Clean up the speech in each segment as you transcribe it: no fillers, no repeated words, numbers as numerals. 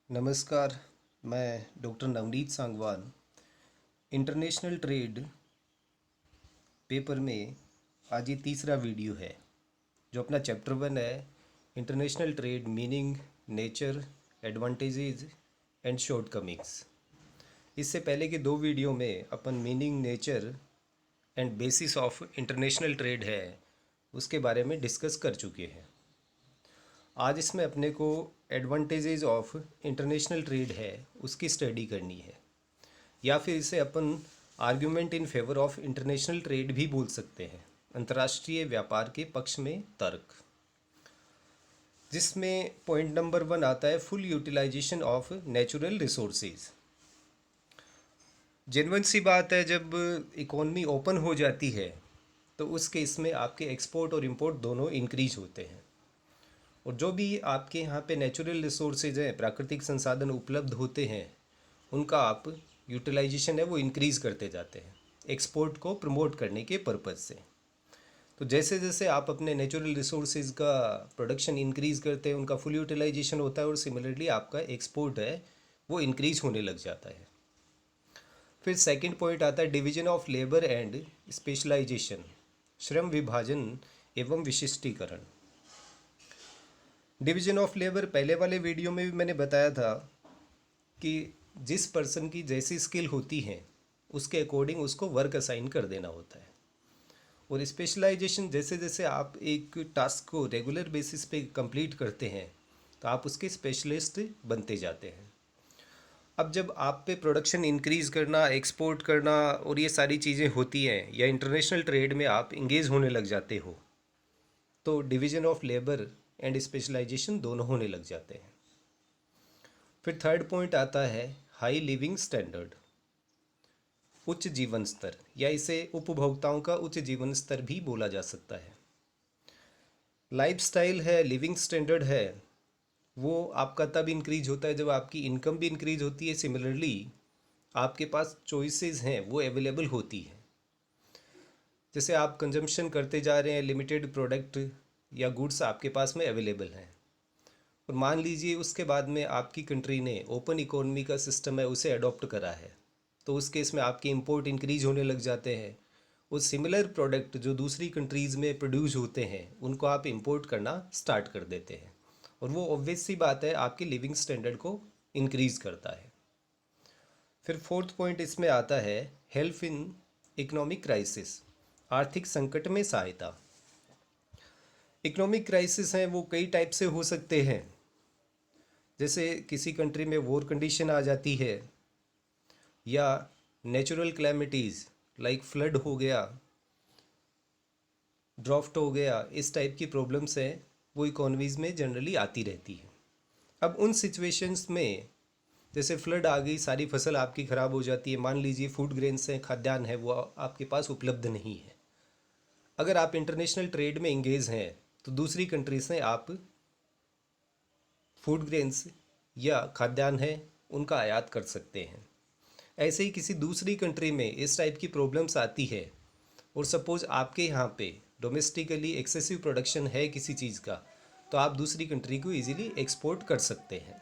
नमस्कार। मैं doctor Navneet Sangwan international trade paper में आज ये तीसरा वीडियो है जो अपना चैप्टर 1 है। International trade meaning, nature, advantages and shortcomings. इससे पहले के दो वीडियो में अपन meaning, nature and basis of international trade है उसके बारे में डिस्कस कर चुके हैं। आज इसमें अपने को एडवांटेजेस ऑफ इंटरनेशनल ट्रेड है उसकी स्टडी करनी है, या फिर इसे अपन argument in favour of international trade भी बोल सकते हैं, अंतर्राष्ट्रीय व्यापार के पक्ष में तर्क। जिसमें पॉइंट नंबर 1 आता है full utilization of natural resources. Genuine सी बात है, जब इकोनॉमी ओपन हो जाती है तो उस केस में आपके एक्सपोर्ट और इंपोर्ट दोनों इंक्रीज होते हैं, और जो भी आपके यहाँ पे नेचुरल रिसोर्सेज हैं, प्राकृतिक संसाधन उपलब्ध होते हैं, उनका आप यूटिलाइजेशन है वो इंक्रीज़ करते जाते हैं एक्सपोर्ट को प्रमोट करने के पर्पज़ से। तो जैसे जैसे आप अपने नेचुरल रिसोर्सेज का प्रोडक्शन इंक्रीज़ करते हैं, उनका फुल यूटिलाइजेशन होता है, और सिमिलरली आपका एक्सपोर्ट है वो इंक्रीज़ होने लग जाता है। फिर सेकंड पॉइंट आता है division of labour and specialisation, श्रम विभाजन एवं विशिष्टीकरण। डिवीजन ऑफ लेबर पहले वाले वीडियो में भी मैंने बताया था कि जिस पर्सन की जैसी स्किल होती है उसके अकॉर्डिंग उसको वर्क असाइन कर देना होता है। और स्पेशलाइजेशन, जैसे जैसे आप एक टास्क को रेगुलर बेसिस पे कंप्लीट करते हैं तो आप उसके स्पेशलिस्ट बनते जाते हैं। अब जब आप पे प्रोडक्शन इंक्रीज़ करना, एक्सपोर्ट करना और ये सारी चीज़ें होती हैं, या इंटरनेशनल ट्रेड में आप इंगेज होने लग जाते हो, तो division of labour and specialisation दोनों होने लग जाते हैं। फिर थर्ड पॉइंट आता है हाई लिविंग स्टैंडर्ड, उच्च जीवन स्तर, या इसे उपभोक्ताओं का उच्च जीवन स्तर भी बोला जा सकता है। लाइफस्टाइल है, लिविंग स्टैंडर्ड है, वो आपका तब इंक्रीज होता है जब आपकी इनकम भी इंक्रीज होती है, सिमिलरली आपके पास चॉइसेस हैं वो अवेलेबल होती है। जैसे आप कंजम्पशन करते जा रहे हैं, लिमिटेड प्रोडक्ट या गुड्स आपके पास में अवेलेबल हैं, और मान लीजिए उसके बाद में आपकी कंट्री ने ओपन इकोनॉमी का सिस्टम है उसे अडॉप्ट करा है, तो उस केस में आपके इंपोर्ट इंक्रीज होने लग जाते हैं। वो सिमिलर प्रोडक्ट जो दूसरी कंट्रीज़ में प्रोड्यूस होते हैं उनको आप इंपोर्ट करना स्टार्ट कर देते हैं, और वो ऑब्वियस सी बात है आपकी लिविंग स्टैंडर्ड को इंक्रीज़ करता है। फिर फोर्थ पॉइंट इसमें आता है हेल्प इन इकोनॉमिक क्राइसिस, आर्थिक संकट में सहायता। इकोनॉमिक क्राइसिस हैं वो कई टाइप से हो सकते हैं। जैसे किसी कंट्री में वॉर कंडीशन आ जाती है, या नेचुरल क्लैमिटीज़ लाइक फ्लड हो गया, ड्राफ्ट हो गया, इस टाइप की प्रॉब्लम्स हैं वो इकोनॉमीज़ में जनरली आती रहती है। अब उन सिचुएशंस में जैसे फ्लड आ गई, सारी फसल आपकी ख़राब हो जाती है, मान लीजिए फूड ग्रेन्स हैं, खाद्यान्न है, वो आपके पास उपलब्ध नहीं है। अगर आप इंटरनेशनल ट्रेड में इंगेज हैं तो दूसरी कंट्री से आप फूड ग्रेन्स या खाद्यान्न है उनका आयात कर सकते हैं। ऐसे ही किसी दूसरी कंट्री में इस टाइप की प्रॉब्लम्स आती है, और सपोज़ आपके यहाँ पे डोमेस्टिकली एक्सेसिव प्रोडक्शन है किसी चीज़ का, तो आप दूसरी कंट्री को इजीली एक्सपोर्ट कर सकते हैं।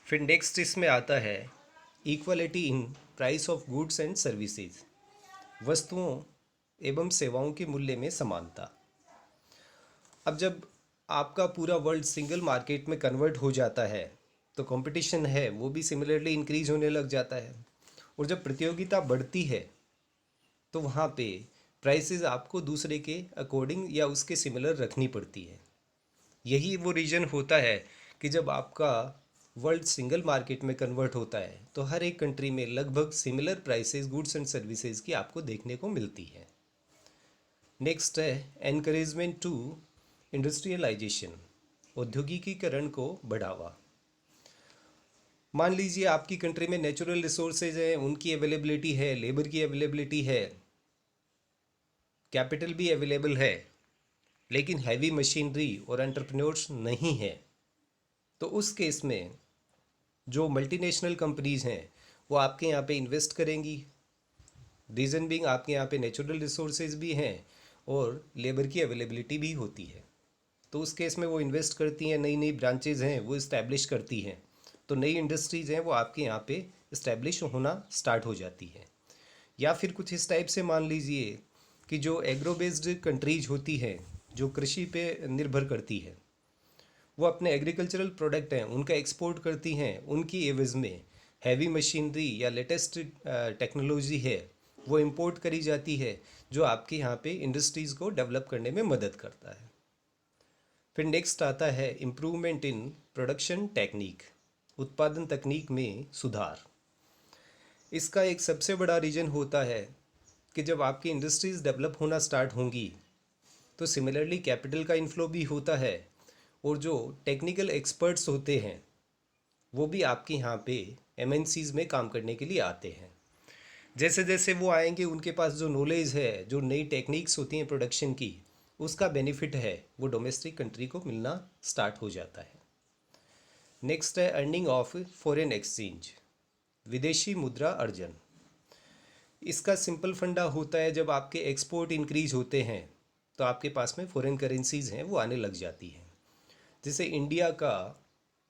फिर नेक्स्ट इसमें आता है equality in price of goods and services, वस्तुओं एवं सेवाओं के मूल्य में समानता। अब जब आपका पूरा वर्ल्ड सिंगल मार्केट में कन्वर्ट हो जाता है तो कंपटीशन है वो भी सिमिलरली इंक्रीज होने लग जाता है, और जब प्रतियोगिता बढ़ती है तो वहाँ पे प्राइसेस आपको दूसरे के अकॉर्डिंग या उसके सिमिलर रखनी पड़ती है। यही वो रीज़न होता है कि जब आपका वर्ल्ड सिंगल मार्केट में कन्वर्ट होता है तो हर एक कंट्री में लगभग similar prices goods and services की आपको देखने को मिलती है। नेक्स्ट है एनकरेजमेंट टू इंडस्ट्रियलाइजेशन, औद्योगिकीकरण को बढ़ावा। मान लीजिए आपकी कंट्री में नेचुरल रिसोर्सेज हैं, उनकी अवेलेबिलिटी है, लेबर की अवेलेबिलिटी है, कैपिटल भी अवेलेबल है, लेकिन हैवी मशीनरी और एंटरप्रेन्योर्स नहीं है, तो उस केस में जो मल्टीनेशनल कंपनीज़ हैं वो आपके यहाँ पे इन्वेस्ट करेंगी। रीज़न बीइंग आपके यहाँ पे नेचुरल रिसोर्सेज भी हैं और लेबर की अवेलेबिलिटी भी होती है। तो उस केस में वो इन्वेस्ट करती हैं, नई नई ब्रांचेज हैं वो इस्टेब्लिश करती हैं, तो नई इंडस्ट्रीज़ हैं वो आपके यहाँ पे इस्टेब्लिश होना स्टार्ट हो जाती है। या फिर कुछ इस टाइप से मान लीजिए कि जो एग्रो बेस्ड कंट्रीज होती हैं, जो कृषि पे निर्भर करती है, वो अपने एग्रीकल्चरल प्रोडक्ट हैं उनका एक्सपोर्ट करती हैं, उनकी एवज़ में हैवी मशीनरी या लेटेस्ट टेक्नोलॉजी है वो इंपोर्ट करी जाती है, जो आपके यहाँ पे इंडस्ट्रीज़ को डेवलप करने में मदद करता है। फिर नेक्स्ट आता है इम्प्रूवमेंट इन प्रोडक्शन टेक्निक, उत्पादन तकनीक में सुधार। इसका एक सबसे बड़ा रीज़न होता है कि जब आपकी इंडस्ट्रीज़ डेवलप होना स्टार्ट होंगी तो सिमिलरली कैपिटल का इन्फ्लो भी होता है, और जो टेक्निकल एक्सपर्ट्स होते हैं वो भी आपके यहाँ पे एमएनसीज़ में काम करने के लिए आते हैं। जैसे जैसे वो आएंगे उनके पास जो नॉलेज है, जो नई टेक्निक्स होती हैं प्रोडक्शन की, उसका बेनिफिट है वो डोमेस्टिक कंट्री को मिलना स्टार्ट हो जाता है। नेक्स्ट है अर्निंग ऑफ फॉरेन एक्सचेंज, विदेशी मुद्रा अर्जन। इसका सिंपल फंडा होता है जब आपके एक्सपोर्ट इंक्रीज होते हैं तो आपके पास में फॉरेन करेंसीज हैं वो आने लग जाती हैं। जैसे इंडिया का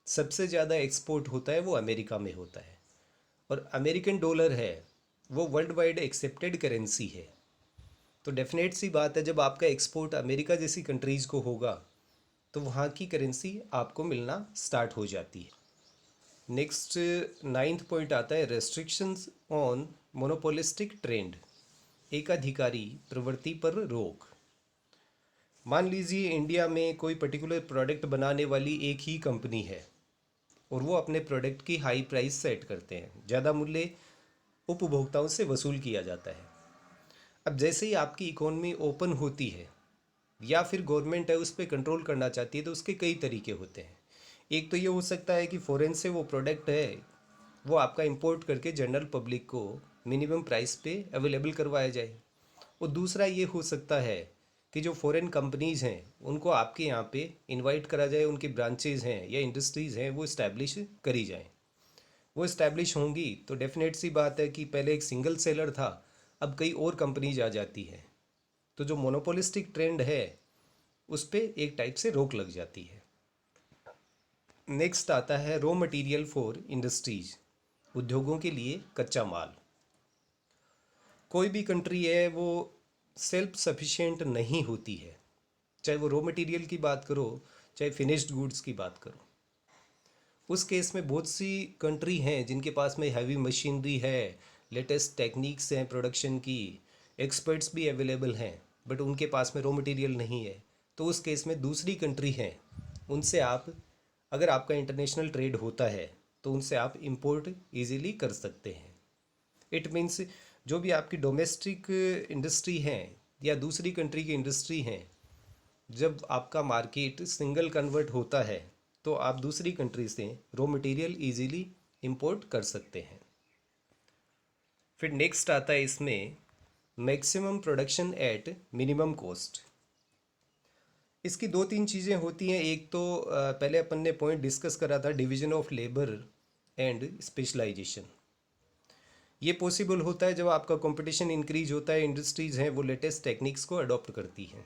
सबसे ज़्यादा एक्सपोर्ट होता है वो अमेरिका में होता है, और अमेरिकन डॉलर है वो वर्ल्ड वाइड एक्सेप्टेड करेंसी है। तो डेफिनेट सी बात है जब आपका एक्सपोर्ट अमेरिका जैसी कंट्रीज़ को होगा तो वहाँ की करेंसी आपको मिलना स्टार्ट हो जाती है। नेक्स्ट 9th पॉइंट आता है रेस्ट्रिक्शंस ऑन मोनोपोलिस्टिक ट्रेंड, एकाधिकारी प्रवृत्ति पर रोक। मान लीजिए इंडिया में कोई पर्टिकुलर प्रोडक्ट बनाने वाली एक ही कंपनी है और वो अपने प्रोडक्ट की हाई प्राइस सेट करते हैं, ज़्यादा मूल्य उपभोक्ताओं से वसूल किया जाता है। अब जैसे ही आपकी इकोनॉमी ओपन होती है या फिर गवर्नमेंट है उस पर कंट्रोल करना चाहती है तो उसके कई तरीके होते हैं। एक तो ये हो सकता है कि फॉरेन से वो प्रोडक्ट है वो आपका इंपोर्ट करके जनरल पब्लिक को मिनिमम प्राइस पे अवेलेबल करवाया जाए, और दूसरा ये हो सकता है कि जो फॉरेन कंपनीज़ हैं उनको आपके यहाँ पे इनवाइट करा जाए, उनकी ब्रांचेज़ हैं या इंडस्ट्रीज़ हैं वो इस्टेब्लिश करी जाएँ। वो इस्टेब्लिश होंगी तो डेफिनेट सी बात है कि पहले एक सिंगल सेलर था, अब कई और कंपनीज आ जाती हैं, तो जो मोनोपोलिस्टिक ट्रेंड है उस पर एक टाइप से रोक लग जाती है। नेक्स्ट आता है रॉ मटेरियल फॉर इंडस्ट्रीज, उद्योगों के लिए कच्चा माल। कोई भी कंट्री है वो सेल्फ सफिशिएंट नहीं होती है, चाहे वो रॉ मटेरियल की बात करो चाहे फिनिश्ड गुड्स की बात करो। उस केस में बहुत सी कंट्री हैं जिनके पास में हैवी मशीनरी है, लेटेस्ट टेक्निक्स हैं प्रोडक्शन की, एक्सपर्ट्स भी अवेलेबल हैं, बट उनके पास में रॉ मटेरियल नहीं है। तो उस केस में दूसरी कंट्री हैं उनसे आप, अगर आपका इंटरनेशनल ट्रेड होता है तो उनसे आप इंपोर्ट इजीली कर सकते हैं। इट मीन्स जो भी आपकी डोमेस्टिक इंडस्ट्री हैं या दूसरी कंट्री की इंडस्ट्री हैं, जब आपका मार्केट सिंगल कन्वर्ट होता है तो आप दूसरी कंट्री से रॉ मटेरियल इजीली इंपोर्ट कर सकते हैं। फिर नेक्स्ट आता है इसमें maximum production at minimum cost. इसकी दो तीन चीज़ें होती हैं। एक तो पहले अपन ने पॉइंट डिस्कस करा था division of labour and specialisation. ये पॉसिबल होता है जब आपका कंपटीशन इंक्रीज होता है, इंडस्ट्रीज़ हैं वो लेटेस्ट टेक्निक्स को अडॉप्ट करती हैं।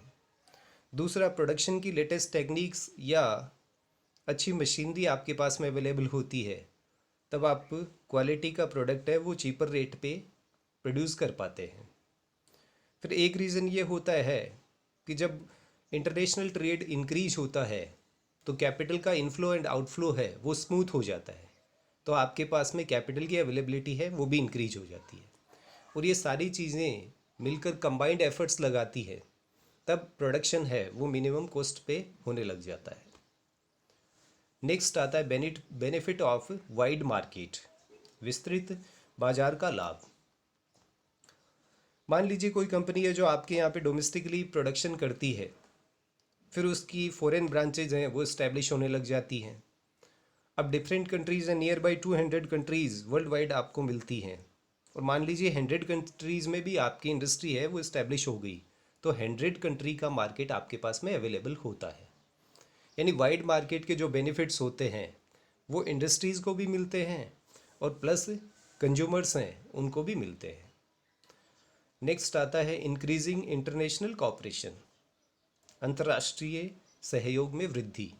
दूसरा, प्रोडक्शन की लेटेस्ट टेक्निक्स या अच्छी मशीनरी आपके पास में अवेलेबल होती है, तब आप क्वालिटी का प्रोडक्ट है वो चीपर रेट पे प्रोड्यूस कर पाते हैं। फिर एक रीज़न ये होता है कि जब इंटरनेशनल ट्रेड इंक्रीज होता है तो कैपिटल का इनफ्लो एंड आउटफ्लो है वो स्मूथ हो जाता है, तो आपके पास में कैपिटल की अवेलेबिलिटी है वो भी इंक्रीज हो जाती है, और ये सारी चीज़ें मिलकर कंबाइंड एफर्ट्स लगाती है, तब प्रोडक्शन है वो मिनिमम कॉस्ट पे होने लग जाता है। नेक्स्ट आता है बेनिफिट ऑफ वाइड मार्केट, विस्तृत बाजार का लाभ। मान लीजिए कोई कंपनी है जो आपके यहाँ पे डोमेस्टिकली प्रोडक्शन करती है, फिर उसकी फॉरेन ब्रांचेज हैं वो इस्टेब्लिश होने लग जाती हैं। अब डिफरेंट कंट्रीज़ हैं, near by 200 countries world wide आपको मिलती हैं, और मान लीजिए 100 कंट्रीज़ में भी आपकी इंडस्ट्री है वो इस्टेब्लिश हो गई, तो 100 कंट्री का मार्केट आपके पास में अवेलेबल होता है। यानी वाइड मार्केट के जो बेनिफिट्स होते हैं वो इंडस्ट्रीज़ को भी मिलते हैं और प्लस कंज्यूमर्स हैं उनको भी मिलते हैं। नेक्स्ट आता है इंक्रीजिंग इंटरनेशनल कॉपरेशन, अंतर्राष्ट्रीय सहयोग में वृद्धि।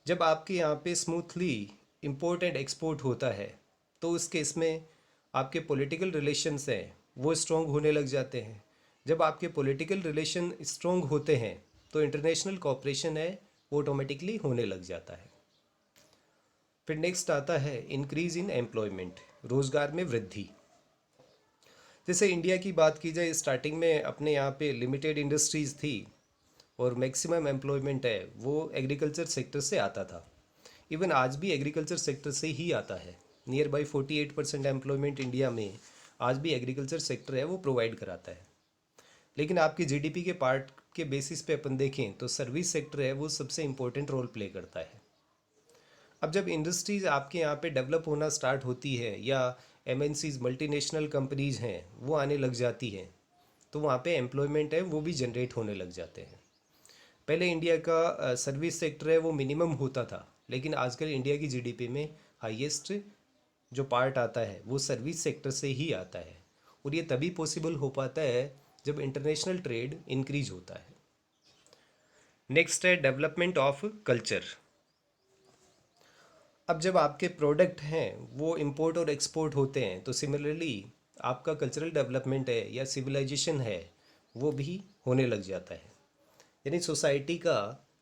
जब आपके यहाँ पे स्मूथली इंपोर्ट एंड एक्सपोर्ट होता है तो उस केस में आपके पॉलिटिकल रिलेशंस हैं वो स्ट्रॉन्ग होने लग जाते हैं। जब आपके पॉलिटिकल रिलेशन स्ट्रॉन्ग होते हैं तो इंटरनेशनल कॉपरेशन है वो ऑटोमेटिकली होने लग जाता है। फिर नेक्स्ट आता है इंक्रीज इन एम्प्लॉयमेंट, रोज़गार में वृद्धि। जैसे इंडिया की बात की जाए, स्टार्टिंग में अपने यहाँ पे लिमिटेड इंडस्ट्रीज़ थी और मैक्सिमम एम्प्लॉयमेंट है वो एग्रीकल्चर सेक्टर से आता था। इवन आज भी एग्रीकल्चर सेक्टर से ही आता है। नियर बाई 48% एम्प्लॉयमेंट इंडिया में आज भी एग्रीकल्चर सेक्टर है वो प्रोवाइड कराता है। लेकिन आपकी जीडीपी के पार्ट के बेसिस पे अपन देखें तो सर्विस सेक्टर है वो सबसे इम्पोर्टेंट रोल प्ले करता है। अब जब इंडस्ट्रीज़ आपके यहाँ पे डेवलप होना स्टार्ट होती है या एमएनसीज मल्टीनेशनल कंपनीज हैं वो आने लग जाती हैं तो वहाँ पे एम्प्लॉयमेंट है वो भी जनरेट होने लग जाते हैं। पहले इंडिया का सर्विस सेक्टर है वो मिनिमम होता था, लेकिन आजकल इंडिया की जीडीपी में हाईएस्ट जो पार्ट आता है वो सर्विस सेक्टर से ही आता है। और ये तभी पॉसिबल हो पाता है जब इंटरनेशनल ट्रेड इंक्रीज होता है। नेक्स्ट है डेवलपमेंट ऑफ कल्चर। अब जब आपके प्रोडक्ट हैं वो इंपोर्ट और एक्सपोर्ट होते हैं तो सिमिलरली आपका कल्चरल डेवलपमेंट है या सिविलाइजेशन है वो भी होने लग जाता है। यानी सोसाइटी का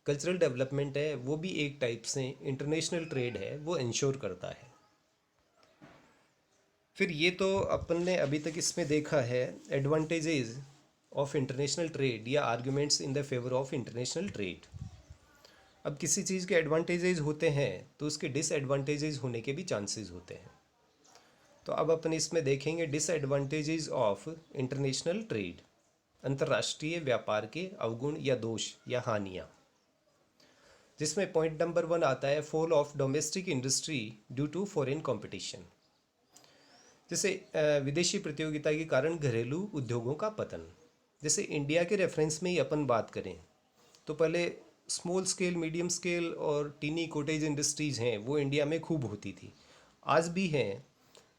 कल्चरल डेवलपमेंट है वो भी एक टाइप से इंटरनेशनल ट्रेड है वो इंश्योर करता है। फिर ये तो अपन ने अभी तक इसमें देखा है एडवांटेजेस ऑफ इंटरनेशनल ट्रेड या arguments in the favour of international trade. अब किसी चीज़ के एडवांटेजेस होते हैं तो उसके डिसएडवांटेजेस होने के भी चांसेस होते हैं। तो अब अपन इसमें देखेंगे डिसएडवांटेजेस ऑफ इंटरनेशनल ट्रेड, अंतर्राष्ट्रीय व्यापार के अवगुण या दोष या हानियाँ। जिसमें पॉइंट नंबर 1 आता है fall of domestic industry due to foreign competition. जैसे विदेशी प्रतियोगिता के कारण घरेलू उद्योगों का पतन। जैसे इंडिया के रेफरेंस में ही अपन बात करें तो पहले स्मॉल स्केल, मीडियम स्केल और टीनी कोटेज इंडस्ट्रीज़ हैं वो इंडिया में खूब होती थी, आज भी हैं।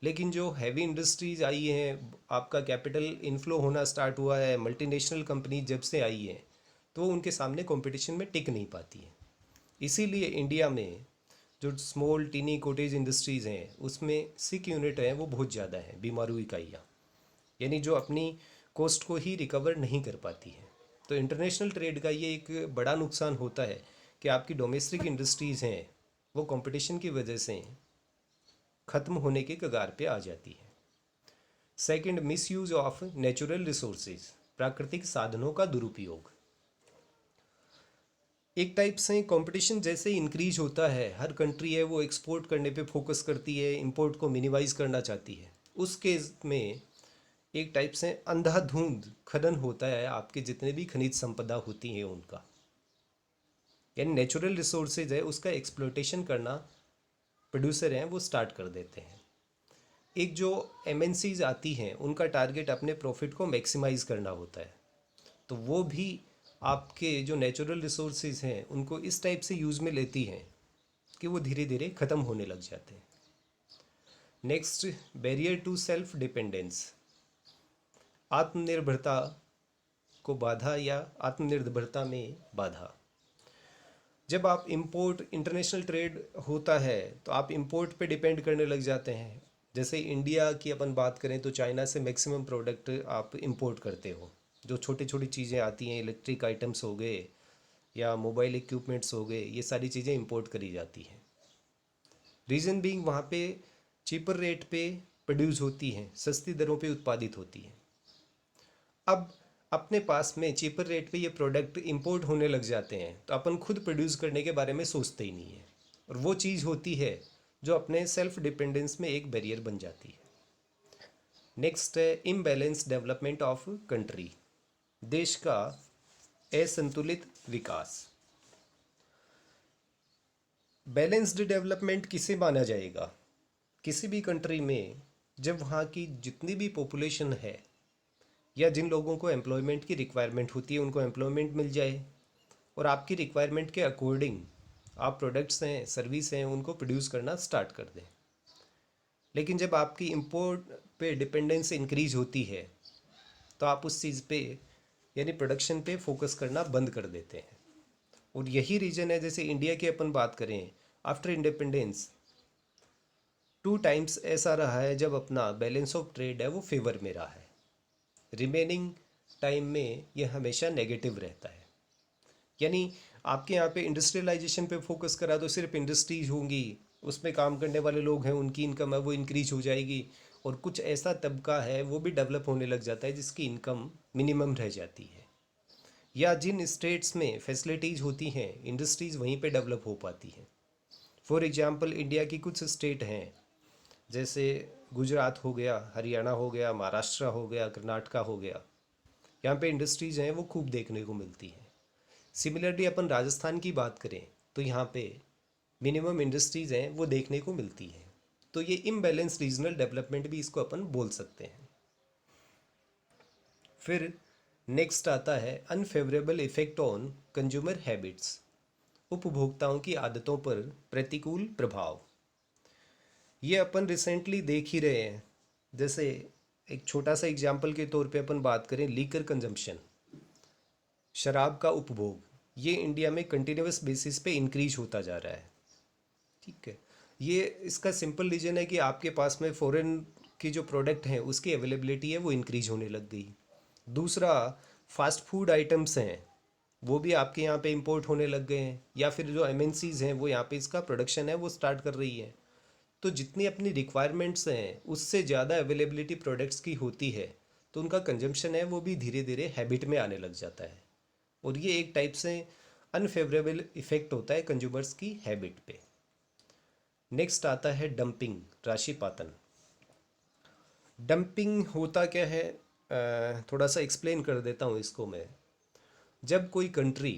लेकिन जो हैवी इंडस्ट्रीज़ आई हैं, आपका कैपिटल इनफ्लो होना स्टार्ट हुआ है, मल्टीनेशनल कंपनी जब से आई है तो उनके सामने कंपटीशन में टिक नहीं पाती है। इसीलिए इंडिया में जो स्मॉल टीनी कोटेज इंडस्ट्रीज़ हैं उसमें सिक यूनिट है वो बहुत ज़्यादा है, बीमारू इकाइयाँ, यानी जो अपनी कॉस्ट को ही रिकवर नहीं कर पाती है। तो इंटरनेशनल ट्रेड का ये एक बड़ा नुकसान होता है कि आपकी डोमेस्टिक इंडस्ट्रीज़ हैं वो कंपटीशन की वजह से ख़त्म होने के कगार पे आ जाती है। Second, misuse of natural resources, प्राकृतिक साधनों का दुरुपयोग। एक टाइप से कंपटीशन जैसे इंक्रीज होता है, हर कंट्री है वो एक्सपोर्ट करने पे फोकस करती है, इंपोर्ट को मिनिमाइज करना चाहती है। उस केस में एक टाइप से अंधाधुंध खनन होता है आपके जितने भी खनिज संपदा होती हैं उनका, यानी नेचुरल रिसोर्सेज है उसका एक्सप्लोटेशन करना प्रोड्यूसर हैं वो स्टार्ट कर देते हैं। एक जो एमएनसीज आती हैं उनका टारगेट अपने प्रॉफिट को मैक्सिमाइज करना होता है, तो वो भी आपके जो नेचुरल रिसोर्सेज हैं उनको इस टाइप से यूज़ में लेती हैं कि वो धीरे धीरे ख़त्म होने लग जाते हैं। Next, barrier to self dependence, आत्मनिर्भरता को बाधा या आत्मनिर्भरता में बाधा। जब आप इंपोर्ट, इंटरनेशनल ट्रेड होता है तो आप इंपोर्ट पे डिपेंड करने लग जाते हैं। जैसे इंडिया की अपन बात करें तो चाइना से मैक्सिमम प्रोडक्ट आप इंपोर्ट करते हो। जो छोटी छोटी चीज़ें आती हैं, इलेक्ट्रिक आइटम्स हो गए या मोबाइल इक्विपमेंट्स हो गए, ये सारी चीज़ें इंपोर्ट करी जाती हैं। रीज़न बीइंग वहाँ पे चीपर रेट पे प्रोड्यूस होती हैं, सस्ती दरों पे उत्पादित होती हैं। अब अपने पास में चीपर रेट पे ये प्रोडक्ट इंपोर्ट होने लग जाते हैं तो अपन खुद प्रोड्यूस करने के बारे में सोचते ही नहीं है, और वो चीज़ होती है जो अपने सेल्फ डिपेंडेंस में एक बैरियर बन जाती है। नेक्स्ट है इम्बैलेंस डेवलपमेंट ऑफ कंट्री, देश का असंतुलित विकास। बैलेंस्ड डेवलपमेंट किसे माना जाएगा? किसी भी कंट्री में जब वहाँ की जितनी भी पॉपुलेशन है या जिन लोगों को एम्प्लॉयमेंट की रिक्वायरमेंट होती है उनको एम्प्लॉयमेंट मिल जाए और आपकी रिक्वायरमेंट के अकॉर्डिंग आप प्रोडक्ट्स हैं, सर्विस हैं, उनको प्रोड्यूस करना स्टार्ट कर दें। लेकिन जब आपकी इंपोर्ट पे डिपेंडेंस इंक्रीज होती है तो आप उस चीज़ पे यानी प्रोडक्शन पे फोकस करना बंद कर देते हैं। और यही रीज़न है, जैसे इंडिया की अपन बात करें, आफ्टर इंडिपेंडेंस 2 टाइम्स ऐसा रहा है जब अपना बैलेंस ऑफ ट्रेड है वो फेवर में रहा है। रिमेनिंग टाइम में यह हमेशा नेगेटिव रहता है। यानी आपके यहाँ पे इंडस्ट्रियलाइजेशन पे फोकस करा तो सिर्फ इंडस्ट्रीज होंगी, उसमें काम करने वाले लोग हैं, उनकी इनकम है वो इंक्रीज हो जाएगी, और कुछ ऐसा तबका है वो भी डेवलप होने लग जाता है जिसकी इनकम मिनिमम रह जाती है। या जिन स्टेट्स में फैसिलिटीज़ होती हैं, इंडस्ट्रीज़ वहीं पे डेवलप हो पाती हैं। फॉर एग्जांपल इंडिया की कुछ स्टेट हैं, जैसे गुजरात हो गया, हरियाणा हो गया, महाराष्ट्र हो गया, कर्नाटका हो गया, यहाँ पे इंडस्ट्रीज़ हैं वो खूब देखने को मिलती हैं। सिमिलरली अपन राजस्थान की बात करें तो यहाँ पे मिनिमम इंडस्ट्रीज़ हैं वो देखने को मिलती हैं। तो ये इम्बैलेंस रीजनल डेवलपमेंट भी इसको अपन बोल सकते हैं। फिर नेक्स्ट आता है unfavourable effect on consumer habits, उपभोक्ताओं की आदतों पर प्रतिकूल प्रभाव। ये अपन रिसेंटली देख ही रहे हैं। जैसे एक छोटा सा एग्जाम्पल के तौर पे अपन बात करें, लीकर कंजम्पशन, शराब का उपभोग, ये इंडिया में कंटिन्यूस बेसिस पे इंक्रीज होता जा रहा है। ठीक है, ये इसका सिंपल रीज़न है कि आपके पास में फॉरेन की जो प्रोडक्ट हैं उसकी अवेलेबिलिटी है वो इंक्रीज होने लग गई। दूसरा, फास्ट फूड आइटम्स हैं वो भी आपके यहाँ पे इंपोर्ट होने लग गए हैं, या फिर जो एमएनसीज हैं वो यहाँ पे इसका प्रोडक्शन है वो स्टार्ट कर रही है। तो जितनी अपनी रिक्वायरमेंट्स हैं उससे ज़्यादा अवेलेबिलिटी प्रोडक्ट्स की होती है, तो उनका कंजम्पशन है वो भी धीरे धीरे हैबिट में आने लग जाता है। और ये एक टाइप से अनफेवरेबल इफ़ेक्ट होता है कंज्यूमर्स की हैबिट पे। नेक्स्ट आता है डंपिंग, राशिपातन। डंपिंग होता क्या है, थोड़ा सा एक्सप्लेन कर देता हूँ इसको मैं। जब कोई कंट्री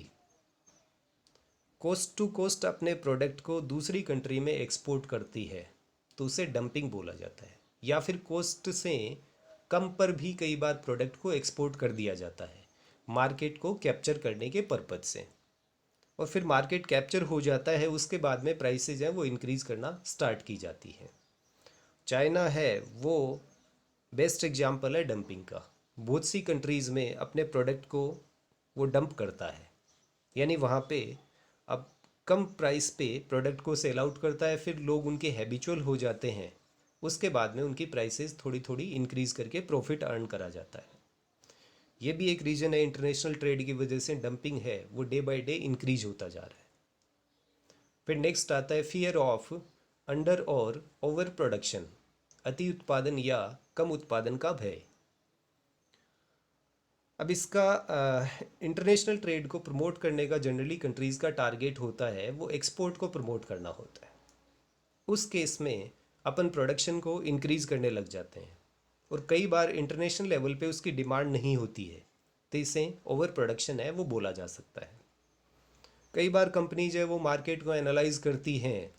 कोस्ट टू कोस्ट अपने प्रोडक्ट को दूसरी कंट्री में एक्सपोर्ट करती है तो उसे डंपिंग बोला जाता है। या फिर कोस्ट से कम पर भी कई बार प्रोडक्ट को एक्सपोर्ट कर दिया जाता है मार्केट को कैप्चर करने के पर्पज़ से, और फिर मार्केट कैप्चर हो जाता है उसके बाद में प्राइसेज हैं वो इंक्रीज़ करना स्टार्ट की जाती है। चाइना है वो बेस्ट एग्जाम्पल है डंपिंग का। बहुत सी कंट्रीज़ में अपने प्रोडक्ट को वो डंप करता है, यानी वहाँ पे अब कम प्राइस पे प्रोडक्ट को सेल आउट करता है, फिर लोग उनके हैबिचुअल हो जाते हैं, उसके बाद में उनकी प्राइसेस थोड़ी थोड़ी इंक्रीज़ करके प्रॉफिट अर्न करा जाता है। ये भी एक रीज़न है, इंटरनेशनल ट्रेड की वजह से डंपिंग है वो डे बाय डे इंक्रीज होता जा रहा है। फिर नेक्स्ट आता है फियर ऑफ अंडर और ओवर प्रोडक्शन, अति उत्पादन या कम उत्पादन का भय। अब इसका इंटरनेशनल ट्रेड को प्रमोट करने का जनरली कंट्रीज़ का टारगेट होता है वो एक्सपोर्ट को प्रमोट करना होता है। उस केस में अपन प्रोडक्शन को इंक्रीज़ करने लग जाते हैं, और कई बार इंटरनेशनल लेवल पे उसकी डिमांड नहीं होती है, तो इसे ओवर प्रोडक्शन है वो बोला जा सकता है। कई बार कंपनीज है वो मार्केट को एनालाइज करती हैं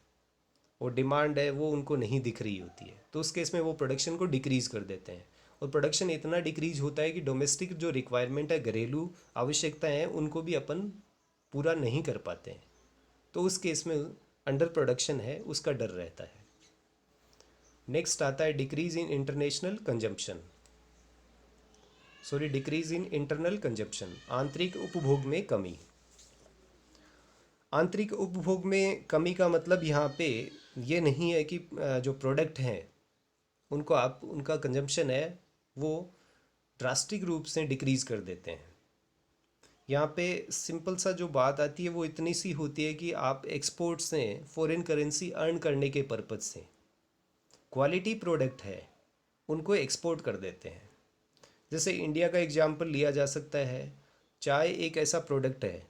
और डिमांड है वो उनको नहीं दिख रही होती है, तो उस केस में वो प्रोडक्शन को डिक्रीज़ कर देते हैं, और प्रोडक्शन इतना डिक्रीज होता है कि डोमेस्टिक जो रिक्वायरमेंट है, घरेलू आवश्यकताएं हैं, उनको भी अपन पूरा नहीं कर पाते हैं। तो उस केस में अंडर प्रोडक्शन है उसका डर रहता है। नेक्स्ट आता है decrease in international consumption, sorry decrease in internal consumption, आंतरिक उपभोग में कमी। आंतरिक उपभोग में कमी का मतलब यहाँ पे ये नहीं है कि जो प्रोडक्ट हैं उनको आप उनका कंजम्पशन है वो ड्रास्टिक रूप से डिक्रीज़ कर देते हैं। यहाँ पे सिंपल सा जो बात आती है वो इतनी सी होती है कि आप एक्सपोर्ट से फॉरेन करेंसी अर्न करने के पर्पज़ से क्वालिटी प्रोडक्ट है उनको एक्सपोर्ट कर देते हैं। जैसे इंडिया का एग्जांपल लिया जा सकता है, चाय एक ऐसा प्रोडक्ट है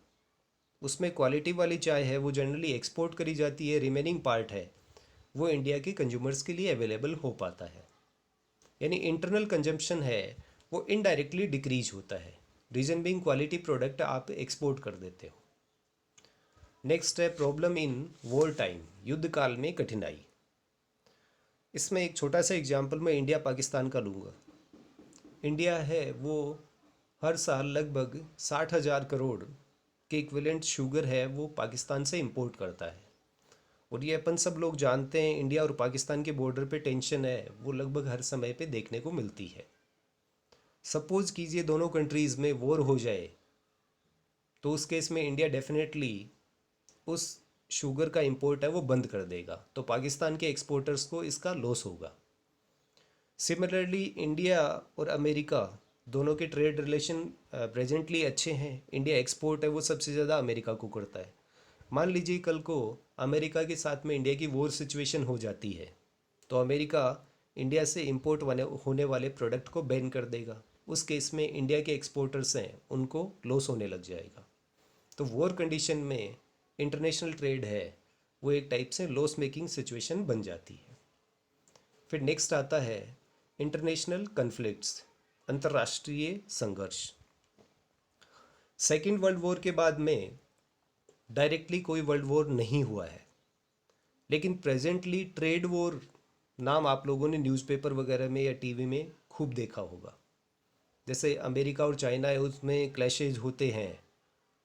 उसमें क्वालिटी वाली चाय है वो जनरली एक्सपोर्ट करी जाती है, रिमेनिंग पार्ट है वो इंडिया के कंज्यूमर्स के लिए अवेलेबल हो पाता है। यानी इंटरनल कंजम्पशन है वो इनडायरेक्टली डिक्रीज होता है, रीजन बीइंग क्वालिटी प्रोडक्ट आप एक्सपोर्ट कर देते हो। नेक्स्ट है प्रॉब्लम इन वॉर टाइम, युद्ध काल में कठिनाई। इसमें एक छोटा सा एग्जांपल मैं इंडिया पाकिस्तान का लूँगा। इंडिया है वो हर साल लगभग 60,000 करोड़ के इक्विवेलेंट शुगर है वो पाकिस्तान से इंपोर्ट करता है, और ये अपन सब लोग जानते हैं इंडिया और पाकिस्तान के बॉर्डर पे टेंशन है वो लगभग हर समय पे देखने को मिलती है। सपोज़ कीजिए दोनों कंट्रीज़ में वॉर हो जाए तो उस केस में इंडिया डेफिनेटली उस शुगर का इंपोर्ट है वो बंद कर देगा, तो पाकिस्तान के एक्सपोर्टर्स को इसका लॉस होगा। सिमिलरली इंडिया और अमेरिका दोनों के ट्रेड रिलेशन प्रेजेंटली अच्छे हैं। इंडिया एक्सपोर्ट है वो सबसे ज़्यादा अमेरिका को करता है। मान लीजिए कल को अमेरिका के साथ में इंडिया की वॉर सिचुएशन हो जाती है, तो अमेरिका इंडिया से इंपोर्ट होने वाले प्रोडक्ट को बैन कर देगा। उस केस में इंडिया के एक्सपोर्टर्स हैं उनको लॉस होने लग जाएगा। तो वॉर कंडीशन में इंटरनेशनल ट्रेड है वो एक टाइप से लॉस मेकिंग सिचुएशन बन जाती है। फिर नेक्स्ट आता है इंटरनेशनल कन्फ्लिक्ट्स, अंतर्राष्ट्रीय संघर्ष। सेकेंड वर्ल्ड वॉर के बाद में डायरेक्टली कोई वर्ल्ड वॉर नहीं हुआ है, लेकिन प्रेजेंटली ट्रेड वॉर नाम आप लोगों ने न्यूज़पेपर वगैरह में या टीवी में खूब देखा होगा। जैसे अमेरिका और चाइना है उसमें क्लैशेज होते हैं,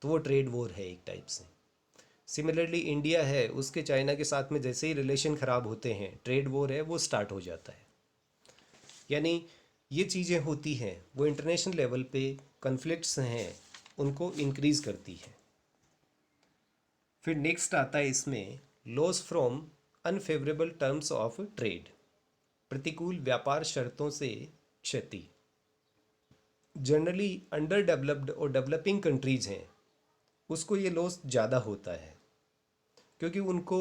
तो वो ट्रेड वॉर है एक टाइप से। सिमिलरली इंडिया है उसके चाइना के साथ में जैसे ही रिलेशन ख़राब होते हैं, ट्रेड वॉर है वो स्टार्ट हो जाता है। यानी ये चीज़ें होती हैं वो इंटरनेशनल लेवल पे कन्फ्लिक्ट्स हैं उनको इंक्रीज़ करती है। फिर नेक्स्ट आता है इसमें loss from unfavourable terms of trade, प्रतिकूल व्यापार शर्तों से क्षति। जनरली अंडर डेवलप्ड और डेवलपिंग कंट्रीज़ हैं उसको ये लॉस ज़्यादा होता है, क्योंकि उनको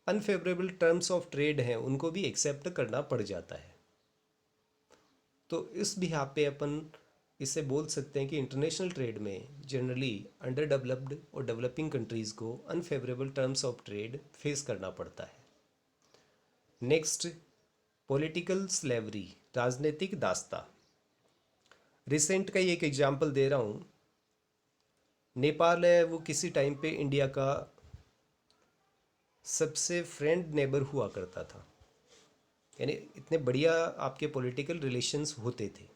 अनफेवरेबल टर्म्स ऑफ ट्रेड हैं उनको भी एक्सेप्ट करना पड़ जाता है। तो इस भी यहाँ पे अपन इससे बोल सकते हैं कि इंटरनेशनल ट्रेड में जनरली अंडर डेवलप्ड और डेवलपिंग कंट्रीज़ को unfavourable terms of trade face करना पड़ता है। नेक्स्ट, पॉलिटिकल स्लेवरी, राजनीतिक दास्ता। रिसेंट का ही एक एग्जांपल दे रहा हूँ। नेपाल है वो किसी टाइम पे इंडिया का सबसे फ्रेंड नेबर हुआ करता था, यानी इतने बढ़िया आपके पॉलिटिकल रिलेशंस होते थे।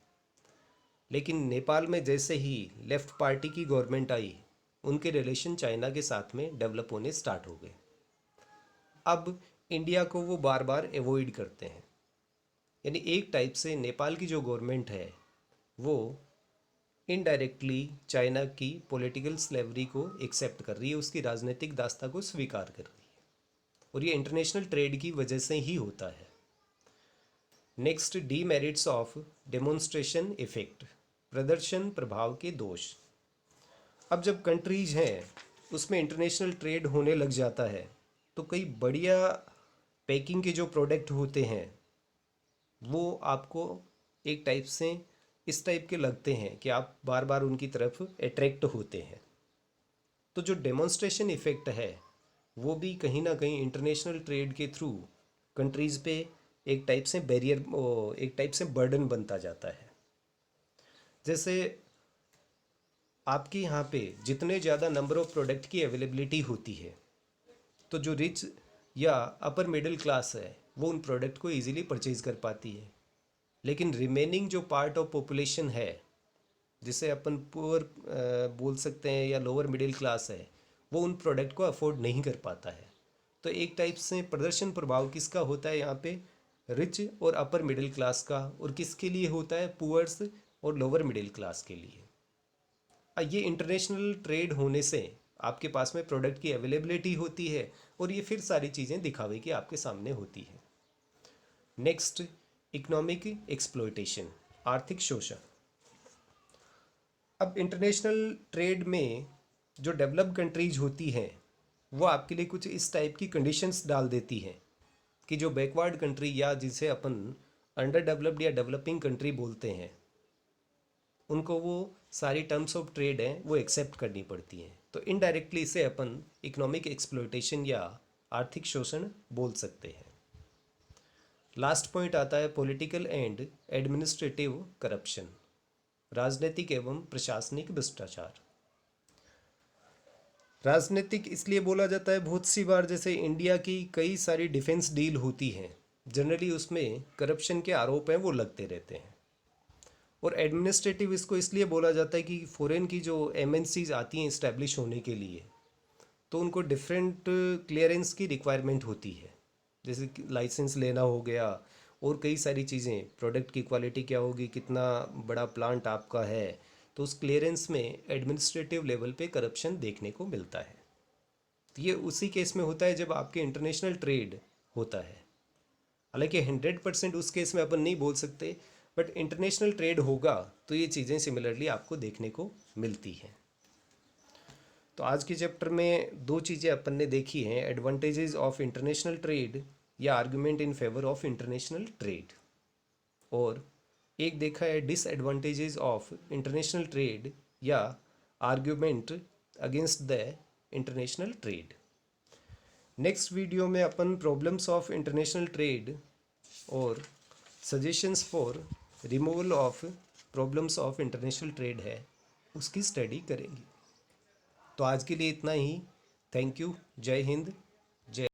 लेकिन नेपाल में जैसे ही लेफ़्ट पार्टी की गवर्नमेंट आई, उनके रिलेशन चाइना के साथ में डेवलप होने स्टार्ट हो गए। अब इंडिया को वो बार बार अवॉइड करते हैं, यानी एक टाइप से नेपाल की जो गवर्नमेंट है वो इनडायरेक्टली चाइना की पॉलिटिकल स्लेवरी को एक्सेप्ट कर रही है, उसकी राजनीतिक दास्ता को स्वीकार कर रही है, और ये इंटरनेशनल ट्रेड की वजह से ही होता है। Next, demerits of demonstration effect, प्रदर्शन प्रभाव के दोष। अब जब कंट्रीज हैं उसमें इंटरनेशनल ट्रेड होने लग जाता है, तो कई बढ़िया पैकिंग के जो प्रोडक्ट होते हैं वो आपको एक टाइप से इस टाइप के लगते हैं कि आप बार बार उनकी तरफ अट्रैक्ट होते हैं। तो जो डेमोन्स्ट्रेशन इफ़ेक्ट है वो भी कहीं ना कहीं इंटरनेशनल ट्रेड के थ्रू कंट्रीज़ पे एक टाइप से बैरियर, एक टाइप से बर्डन बनता जाता है। जैसे आपके यहाँ पे जितने ज़्यादा नंबर ऑफ़ प्रोडक्ट की अवेलेबिलिटी होती है, तो जो रिच या अपर मिडिल क्लास है वो उन प्रोडक्ट को इजीली परचेज़ कर पाती है। लेकिन रिमेनिंग जो पार्ट ऑफ पॉपुलेशन है जिसे अपन पुअर बोल सकते हैं या लोअर मिडिल क्लास है, वो उन प्रोडक्ट को अफोर्ड नहीं कर पाता है। तो एक टाइप से प्रदर्शन प्रभाव किसका होता है यहाँ पे, रिच और अपर मिडिल क्लास का, और किसके लिए होता है, पुअर्स और लोअर मिडिल क्लास के लिए। ये इंटरनेशनल ट्रेड होने से आपके पास में प्रोडक्ट की अवेलेबिलिटी होती है और ये फिर सारी चीज़ें दिखावे की आपके सामने होती है। नेक्स्ट, इकोनॉमिक एक्सप्लॉयटेशन, आर्थिक शोषण। अब इंटरनेशनल ट्रेड में जो डेवलप कंट्रीज होती हैं वो आपके लिए कुछ इस टाइप की कंडीशंस डाल देती हैं कि जो बैकवर्ड कंट्री या जिसे अपन अंडर डेवलप्ड या डेवलपिंग कंट्री बोलते हैं उनको वो सारी टर्म्स ऑफ ट्रेड हैं वो एक्सेप्ट करनी पड़ती हैं। तो इनडायरेक्टली इसे अपन इकोनॉमिक एक्सप्लॉयटेशन या आर्थिक शोषण बोल सकते हैं। लास्ट पॉइंट आता है पॉलिटिकल एंड एडमिनिस्ट्रेटिव करप्शन, राजनीतिक एवं प्रशासनिक भ्रष्टाचार। राजनीतिक इसलिए बोला जाता है बहुत सी बार, जैसे इंडिया की कई सारी डिफेंस डील होती हैं, जनरली उसमें करप्शन के आरोप हैं वो लगते रहते हैं। और एडमिनिस्ट्रेटिव इसको इसलिए बोला जाता है कि फॉरेन की जो एमएनसीज आती हैं इस्टेब्लिश होने के लिए, तो उनको डिफरेंट क्लियरेंस की रिक्वायरमेंट होती है, जैसे लाइसेंस लेना हो गया और कई सारी चीज़ें, प्रोडक्ट की क्वालिटी क्या होगी, कितना बड़ा प्लांट आपका है, तो उस क्लियरेंस में एडमिनिस्ट्रेटिव लेवल पे करप्शन देखने को मिलता है। तो ये उसी केस में होता है जब आपके इंटरनेशनल ट्रेड होता है। हालांकि 100% उस केस में अपन नहीं बोल सकते, बट इंटरनेशनल ट्रेड होगा तो ये चीज़ें सिमिलरली आपको देखने को मिलती हैं। तो आज के चैप्टर में दो चीज़ें अपन ने देखी हैं, एडवांटेजेस ऑफ इंटरनेशनल ट्रेड या argument in favour of international trade, और एक देखा है डिसएडवांटेजेस ऑफ इंटरनेशनल ट्रेड या argument against the international trade. Next video में अपन प्रॉब्लम्स ऑफ इंटरनेशनल ट्रेड और suggestions for removal of problems of international trade है उसकी स्टडी करेंगे। तो आज के लिए इतना ही। Thank you. जय हिंद। जय